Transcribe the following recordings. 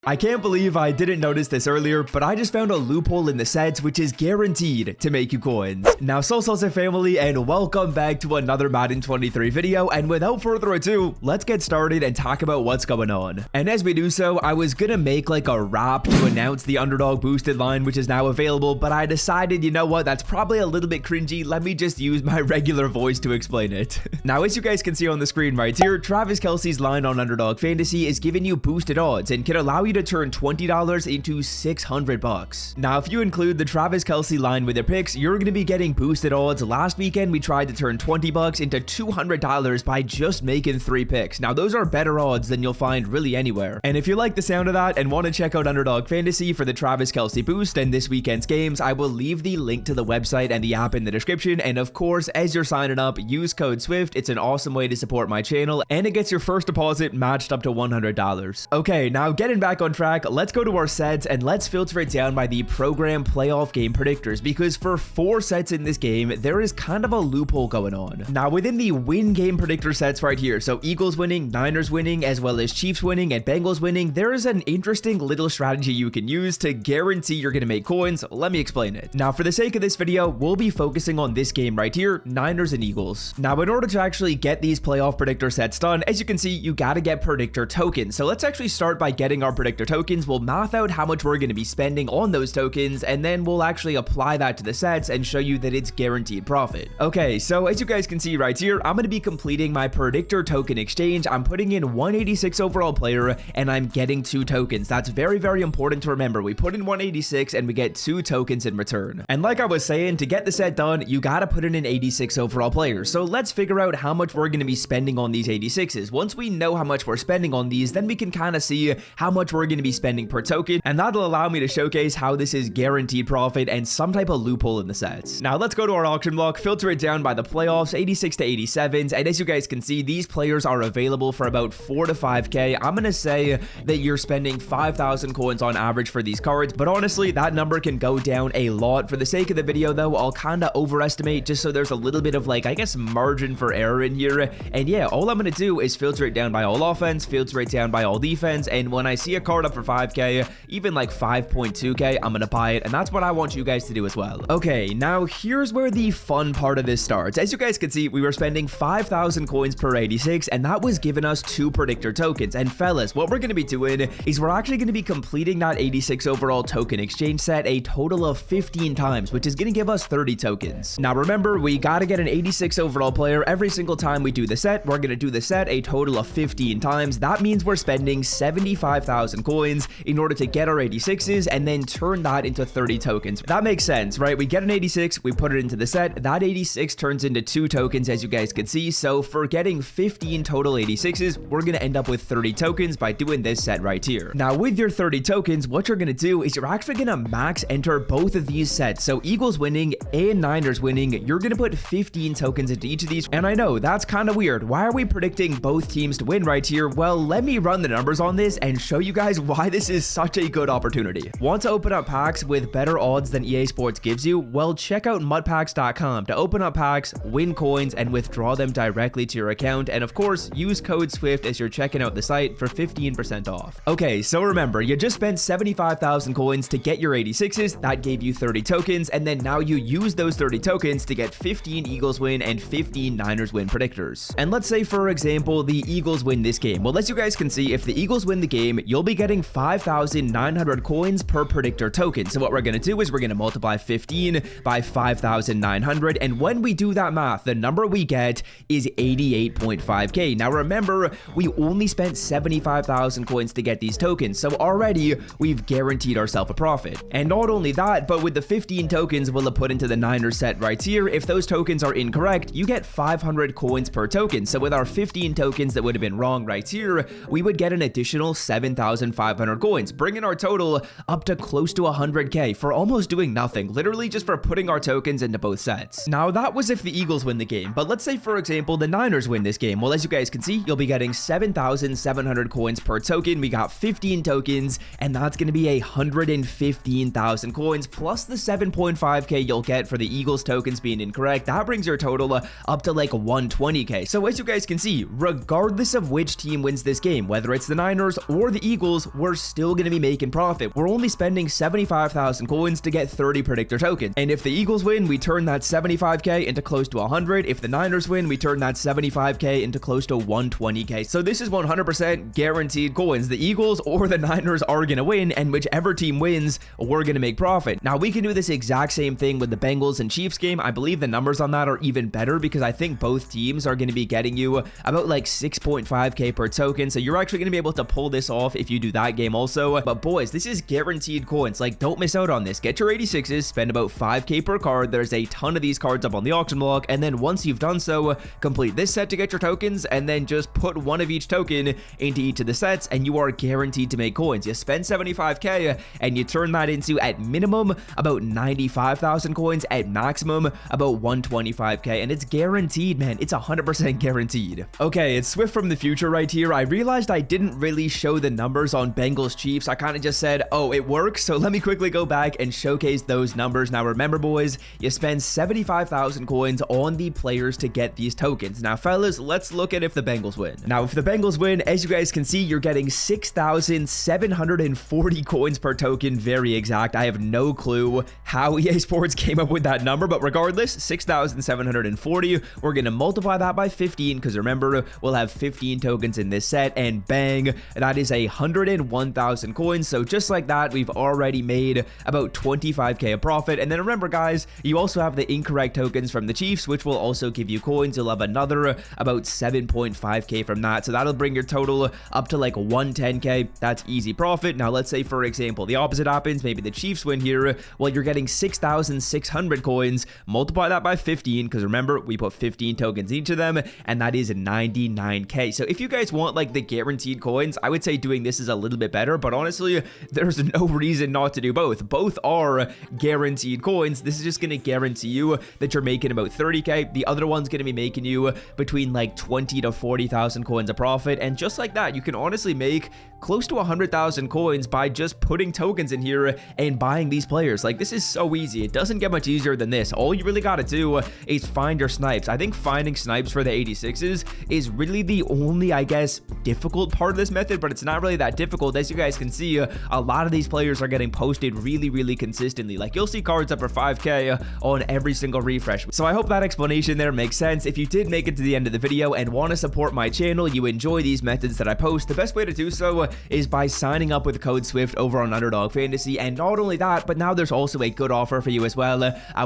I can't believe I didn't notice this earlier, but I just found a loophole in the sets which is guaranteed to make you coins. Now, Salsa family, and welcome back to another Madden 23 video, and without further ado, let's get started and talk about what's going on. And as we do so, I was gonna make like a rap to announce the underdog boosted line, which is now available, but I decided, you know what, that's probably a little bit cringy. Let me just use my regular voice to explain it. Now, as you guys can see on the screen right here, Travis Kelce's line on Underdog Fantasy is giving you boosted odds and can allow you to turn $20 into $600. Now, if you include the Travis Kelce line with your picks, you're going to be getting boosted odds. Last weekend, we tried to turn $20 into $200 by just making 3 picks. Now, those are better odds than you'll find really anywhere. And if you like the sound of that and want to check out Underdog Fantasy for the Travis Kelce boost and this weekend's games, I will leave the link to the website and the app in the description. And of course, as you're signing up, use code SWIFT. It's an awesome way to support my channel, and it gets your first deposit matched up to $100. Okay, now getting back on track, let's go to our sets and let's filter it down by the program playoff game predictors, because for 4 sets in this game, there is kind of a loophole going on. Now, within the win game predictor sets right here, so Eagles winning, Niners winning, as well as Chiefs winning and Bengals winning, there is an interesting little strategy you can use to guarantee you're going to make coins. Let me explain it. Now, for the sake of this video, we'll be focusing on this game right here, Niners and Eagles. Now, in order to actually get these playoff predictor sets done, as you can see, you got to get predictor tokens. So let's actually start by getting our predictor tokens. We'll math out how much we're going to be spending on those tokens, and then we'll actually apply that to the sets and show you that it's guaranteed profit. Okay, so as you guys can see right here, I'm going to be completing my predictor token exchange. I'm putting in 186 overall player, and I'm getting 2 tokens. That's very, very important to remember. We put in 186 and we get 2 tokens in return. And like I was saying, to get the set done, you got to put in an 86 overall player. So let's figure out how much we're going to be spending on these 86s. Once we know how much we're spending on these, then we can kind of see how much we're going to be spending per token, and that'll allow me to showcase how this is guaranteed profit and some type of loophole in the sets. Now, let's go to our auction block, filter it down by the playoffs, 86 to 87s, and as you guys can see, these players are available for about 4 to 5k. I'm gonna say that you're spending 5,000 coins on average for these cards, but honestly, that number can go down a lot. For the sake of the video though, I'll kind of overestimate just so there's a little bit of like, I guess, margin for error in here. And yeah, all I'm gonna do is filter it down by all offense, filter it down by all defense, and when I see a card up for 5k, even like 5.2k, I'm gonna buy it, and that's what I want you guys to do as well. Okay, now here's where the fun part of this starts. As you guys can see, we were spending 5,000 coins per 86, and that was giving us 2 predictor tokens. And fellas, what we're gonna be doing is we're actually gonna be completing that 86 overall token exchange set a total of 15 times, which is gonna give us 30 tokens. Now remember, we gotta get an 86 overall player every single time we do the set. We're gonna do the set a total of 15 times. That means we're spending 75,000 coins in order to get our 86s and then turn that into 30 tokens. That makes sense, right? We get an 86, we put it into the set, that 86 turns into 2 tokens, as you guys can see. So for getting 15 total 86s, we're gonna end up with 30 tokens by doing this set right here. Now with your 30 tokens, what you're gonna do is you're actually gonna max enter both of these sets. So Eagles winning and Niners winning, you're gonna put 15 tokens into each of these. And I know that's kind of weird. Why are we predicting both teams to win right here? Well, let me run the numbers on this and show you guys why this is such a good opportunity. Want to open up packs with better odds than EA Sports gives you? Well, check out mudpacks.com to open up packs, win coins, and withdraw them directly to your account. And of course, use code SWIFT as you're checking out the site for 15% off. Okay, so remember, you just spent 75,000 coins to get your 86s. That gave you 30 tokens, and then now you use those 30 tokens to get 15 Eagles win and 15 Niners win predictors. And let's say, for example, the Eagles win this game. Well, as you guys can see, if the Eagles win the game, you'll be getting 5,900 coins per predictor token. So what we're going to do is we're going to multiply 15 by 5,900, and when we do that math, the number we get is 88.5k. Now remember, we only spent 75,000 coins to get these tokens, so already we've guaranteed ourselves a profit. And not only that, but with the 15 tokens we'll have put into the Niners set right here, if those tokens are incorrect, you get 500 coins per token. So with our 15 tokens that would have been wrong right here, we would get an additional 7,500 coins, bringing our total up to close to 100k for almost doing nothing, literally just for putting our tokens into both sets. Now that was if the Eagles win the game, but let's say, for example, the Niners win this game. Well, as you guys can see, you'll be getting 7,700 coins per token. We got 15 tokens, and that's going to be 115,000 coins plus the 7.5k you'll get for the Eagles tokens being incorrect. That brings your total up to like 120k. So as you guys can see, regardless of which team wins this game, whether it's the Niners or the Eagles, Eagles, we're still going to be making profit. We're only spending 75,000 coins to get 30 predictor tokens. And if the Eagles win, we turn that 75k into close to 100. If the Niners win, we turn that 75k into close to 120k. So this is 100% guaranteed coins. The Eagles or the Niners are going to win, and whichever team wins, we're going to make profit. Now, we can do this exact same thing with the Bengals and Chiefs game. I believe the numbers on that are even better because I think both teams are going to be getting you about like 6.5k per token. So you're actually going to be able to pull this off if you do that game also. But boys, this is guaranteed coins. Like, don't miss out on this. Get your 86s, spend about 5k per card. There's a ton of these cards up on the auction block. And then once you've done so, complete this set to get your tokens, and then just put one of each token into each of the sets, and you are guaranteed to make coins. You spend 75k and you turn that into, at minimum, about 95,000 coins, at maximum about 125k, and it's guaranteed, man. It's 100% guaranteed. Okay, it's Swift from the future right here. I realized I didn't really show the numbers on Bengals Chiefs. I kind of just said, oh, it works. So let me quickly go back and showcase those numbers. Now remember, boys, you spend 75,000 coins on the players to get these tokens. Now fellas, let's look at if the Bengals win. Now if the Bengals win, as you guys can see, you're getting 6,740 coins per token. Very exact. I have no clue how EA Sports came up with that number, but regardless, 6,740. We're going to multiply that by 15 because remember, we'll have 15 tokens in this set, and bang, that is 101,000 coins. So just like that, we've already made about 25k of profit. And then remember, guys, you also have the incorrect tokens from the Chiefs, which will also give you coins. You'll have another about 7.5k from that. So that'll bring your total up to like 110k. That's easy profit. Now let's say, for example, the opposite happens. Maybe the Chiefs win here. Well, you're getting 6,600 coins. Multiply that by 15 because remember, we put 15 tokens each of them, and that is 99k. So if you guys want like the guaranteed coins, I would say doing this is a little bit better, but honestly, there's no reason not to do both. Both are guaranteed coins. This is just going to guarantee you that you're making about 30k. The other one's going to be making you between like 20 to 40,000 coins of profit, and just like that, you can honestly make close to 100,000 coins by just putting tokens in here and buying these players. Like, this is so easy. It doesn't get much easier than this. All you really got to do is find your snipes. I think finding snipes for the 86s is really the only, I guess, difficult part of this method, but it's not really that difficult. As you guys can see, a lot of these players are getting posted really consistently. Like, you'll see cards up for 5k on every single refresh. So I hope that explanation there makes sense. If you did make it to the end of the video and want to support my channel, you enjoy these methods that I post, the best way to do so is by signing up with code SWIFT over on Underdog Fantasy. And not only that, but now there's also a good offer for you as well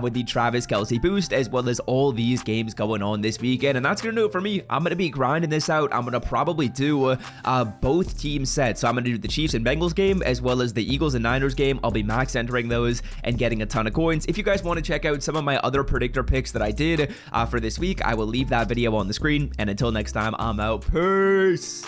with the Travis Kelce boost, as well as all these games going on this weekend. And that's gonna do it for me. I'm gonna be grinding this out. I'm gonna probably do both team sets. So I'm gonna do the Chiefs and Bengals game as well as the Eagles and Niners game. I'll be max entering those and getting a ton of coins. If you guys want to check out some of my other predictor picks that I did for this week, I will leave that video on the screen. And until next time, I'm out. Peace.